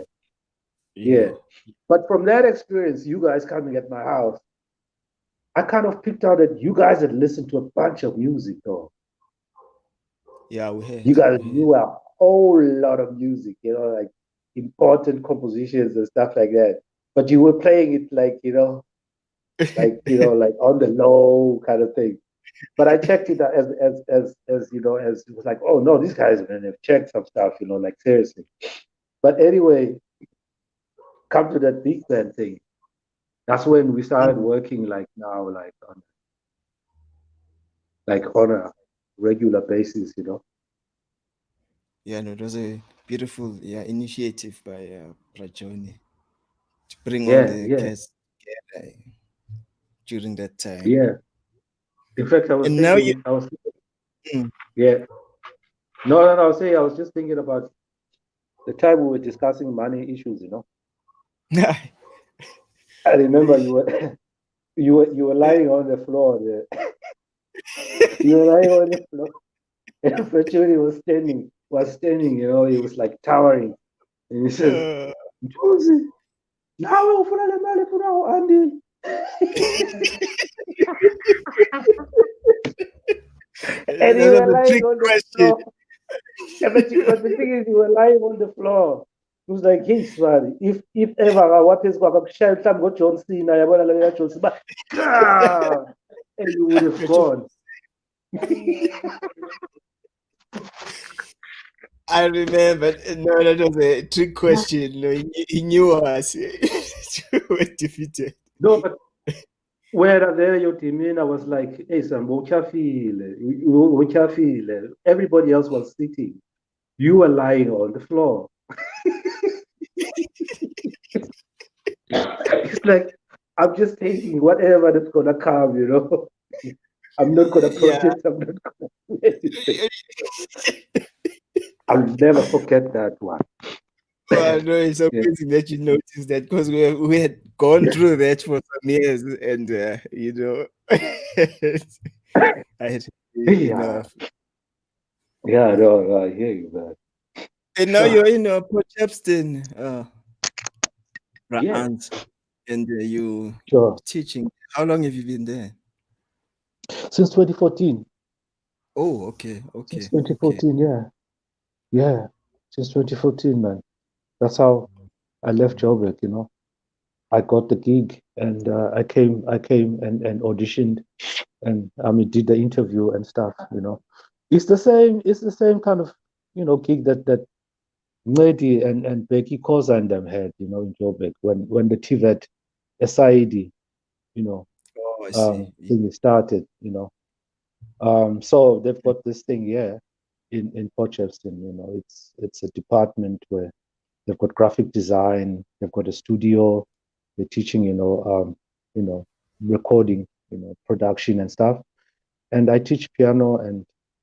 yeah. yeah, But from that experience, you guys coming at my house, I kind of picked out that you guys had listened to a bunch of music, though. yeah. You guys We had. knew a whole lot of music, you know, like important compositions and stuff like that. But you were playing it like, like on the low kind of thing. But I checked it out as you know, as it was like, oh no, these guys man have checked some stuff, you know, like seriously. But anyway, come to that big band thing. That's when we started Mm. working like now, like on a regular basis, you know. Yeah, no, it was a beautiful, initiative by Prajoni to bring all Yeah, the yeah, cats together during that time. yeah. In fact, And now you, I was thinking. Mm. Yeah. No. I was saying I was just thinking about the time we were discussing money issues. I remember you were you were lying on the floor there. You were lying on the floor. And Fetchuri was standing, he was like towering. And he says, Uh, Mthunzi, nawe ufuna le mali kunawo Andy. And you that's were a lying trick on the question. floor. Yeah, but the thing is, you were lying on the floor. It was like, hey, man, if ever what is going to share time go John Cena, you're gonna let John Cena, and you would have gone. I remember. No, that was a trick question. No, he knew us. We were defeated. No, but where there your team in, I was like, hey, Sam, feel. Everybody else was sitting. You were lying on the floor. It's like, I'm just taking whatever that's gonna come. I'm not gonna Yeah. protest. I'm not gonna do anything. I'll never forget that one. Well, no, it's Yeah. amazing that you noticed that because we had gone through that for some years, and I had Yeah, enough. yeah, no, I hear you, man. And now Sure. you're in Port Shepstone, Yeah, France, and you sure. teaching. How long have you been there? Since 2014. Oh, okay, Since okay, okay. 2014, yeah. Yeah. Since 2014, man. That's how I left Joburg. I got the gig and I came and auditioned and did the. And stuff. It's the same kind of gig that Medi and Becky Koza and them had, in Joburg when the TVET SID, you know, Oh, I see. Yeah, thing started. So they've got this thing here in Portcheston. It's a department where they've got graphic design, they've got a studio, they're teaching, you know, recording, production and stuff. And I teach piano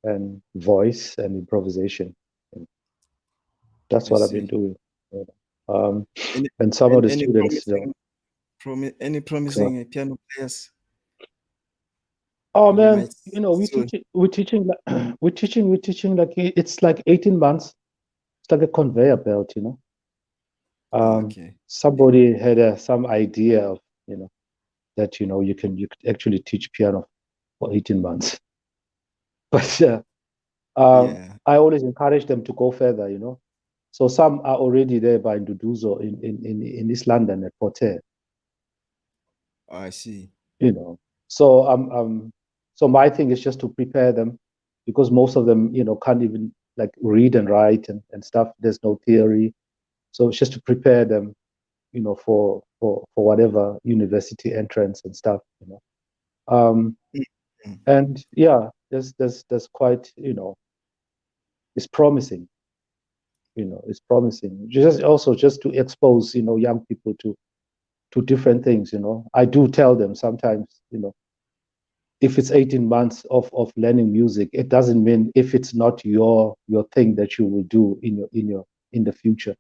and voice and improvisation. And that's I what I've been see. doing. You Um, Any, and some of the any students, promising, any so, promising piano players oh we man, might we soon. teaching, we're teaching, we're teaching like it's like 18 months. It's like a conveyor belt. Oh, okay. Somebody had some idea of, that you could actually teach piano for 18 months. But Yeah, I always encourage them to go further. So some are already there by Nduduzo in East London at Porter. I see. you know. So so my thing is just to prepare them because most of them, can't even like read and write and stuff. There's no theory. So it's just to prepare them, for whatever university entrance and stuff. Um Mm. and yeah, there's quite, it's promising, it's promising. Just also just to expose, young people to different things. I do tell them sometimes, if it's 18 months of learning music, it doesn't mean if it's not your thing that you will do in the future,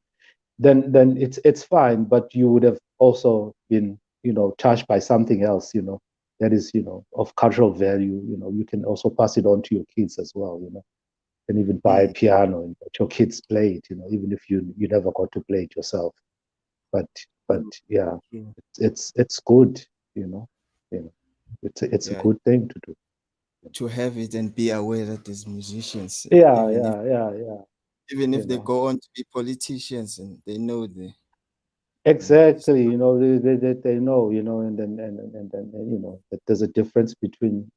then it's fine, but you would have also been, touched by something else, that is, of cultural value. You can also pass it on to your kids as well. And even buy a Mm. piano and let your kids play it, even if you never got to play it yourself. But but True, yeah, true. it's good, you know. You know, it's a Yeah, good thing to do. to have it and be aware that there's musicians, Yeah, yeah, yeah, yeah. even You if they know, go on to be politicians and they know this. exactly. They know, and then that there's a difference between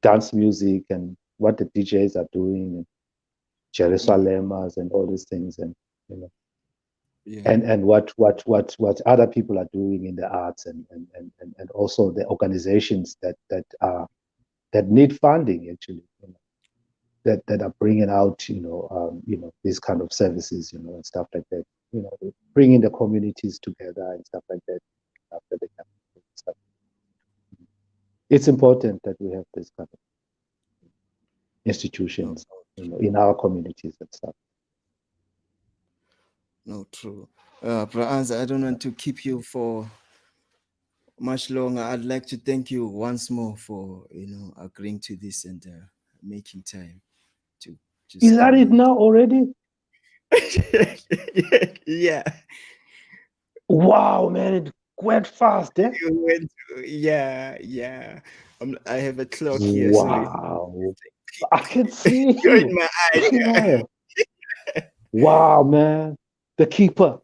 dance music and what the DJs are doing and Mm. Jerusalemas and all these things, and you know Yeah. and what other people are doing in the arts, and also the organizations that need funding, actually, that are bringing out, these kind of services, and stuff like that, bringing the communities together and stuff like that. After the stuff, it's important that we have this kind of. No, institutions, in our communities and stuff. no, true. Bra Anza, I don't want to keep you for much longer. I'd like to thank you once more for agreeing to this and making time to just Is that come it and now already? yeah. Wow, man, it went fast, eh? Yeah, yeah. I have a clock here, so Wow. I can see you're in you. my eyes. Yeah. Wow, man. The keeper,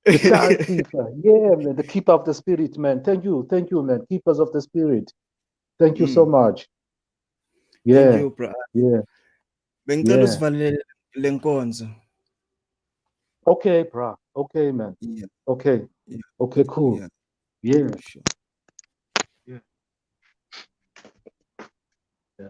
the timekeeper. Yeah, man. The keeper of the spirit, man. Thank you. Thank you, man. Keepers of the spirit. Thank you so Mm, much. thank Yeah. you, bro. Yeah. Bengicela Yeah. usivalele le nkonzo. Okay, bro. Okay, man. Yeah, Okay. yeah, Okay, cool. yeah, Yeah. sure. Yeah. Yeah.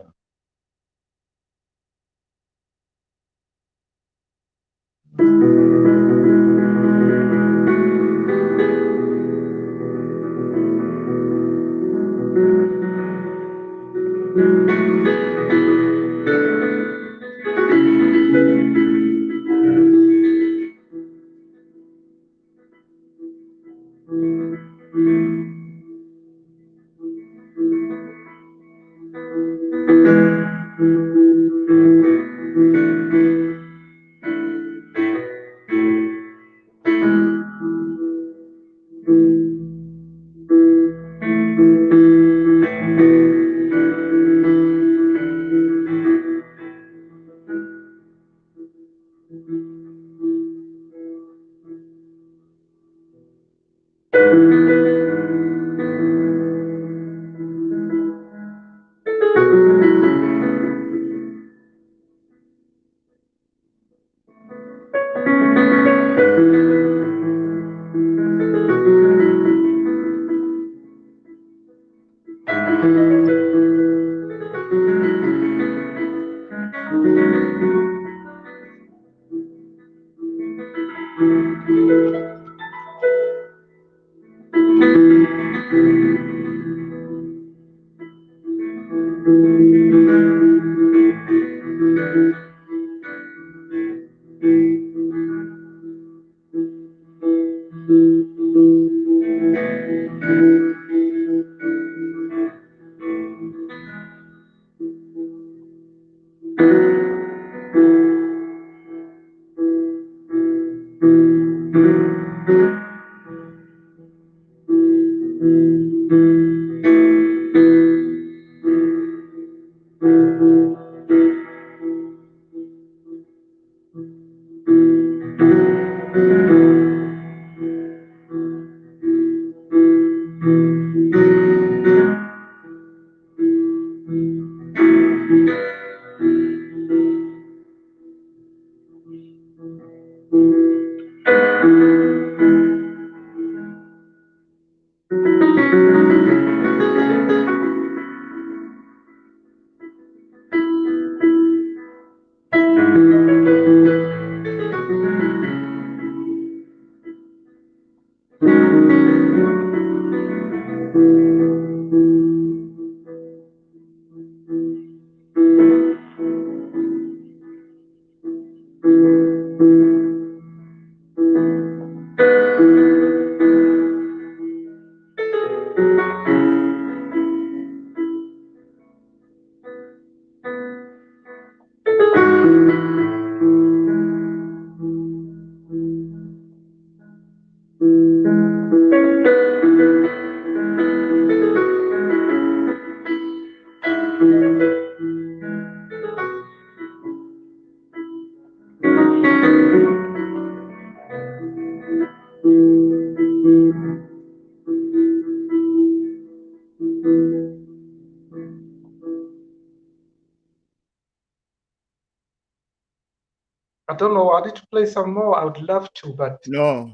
I don't know. I need to play some more. I would love to, but No,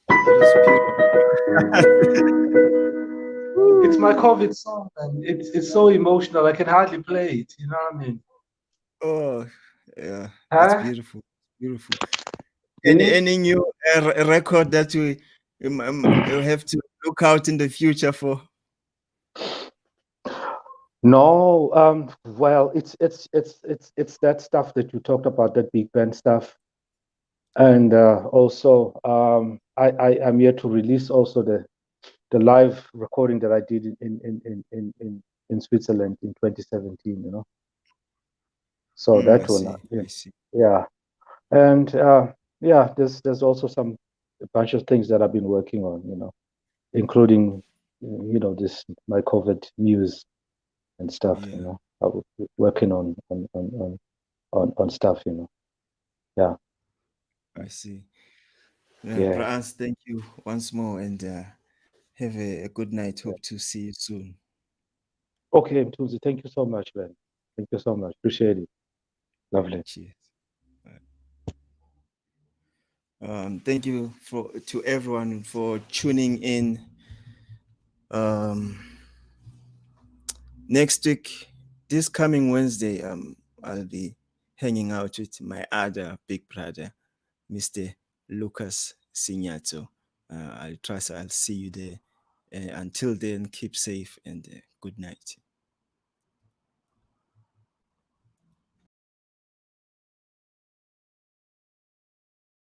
that was beautiful. it's my COVID song, and it's so emotional. I can hardly play it. You know what I mean? Oh, yeah, it's Huh? beautiful. Beautiful. Yeah. Any new record that you have to look out in the future for? No, well, it's that stuff that you talked about, that big band stuff, and also I am here to release also the live recording that I did in Switzerland in 2017. So Mm, I that one, see. I see. yeah, and yeah, there's also a bunch of things that I've been working on, including this my COVID news and stuff. Yeah, I was working on stuff. Yeah, I see. Yeah, yeah. Praans, thank you once more, and have a good night. Yeah. Hope to see you soon. Okay, Mthunzi, thank you so much, man. Thank you so much. Appreciate it. Lovely. Cheers. Thank you to everyone for tuning in. Um, Next week, this coming Wednesday, I'll be hanging out with my other big brother, Mr. Lucas Signato. I trust I'll see you there. Until then, keep safe and good night.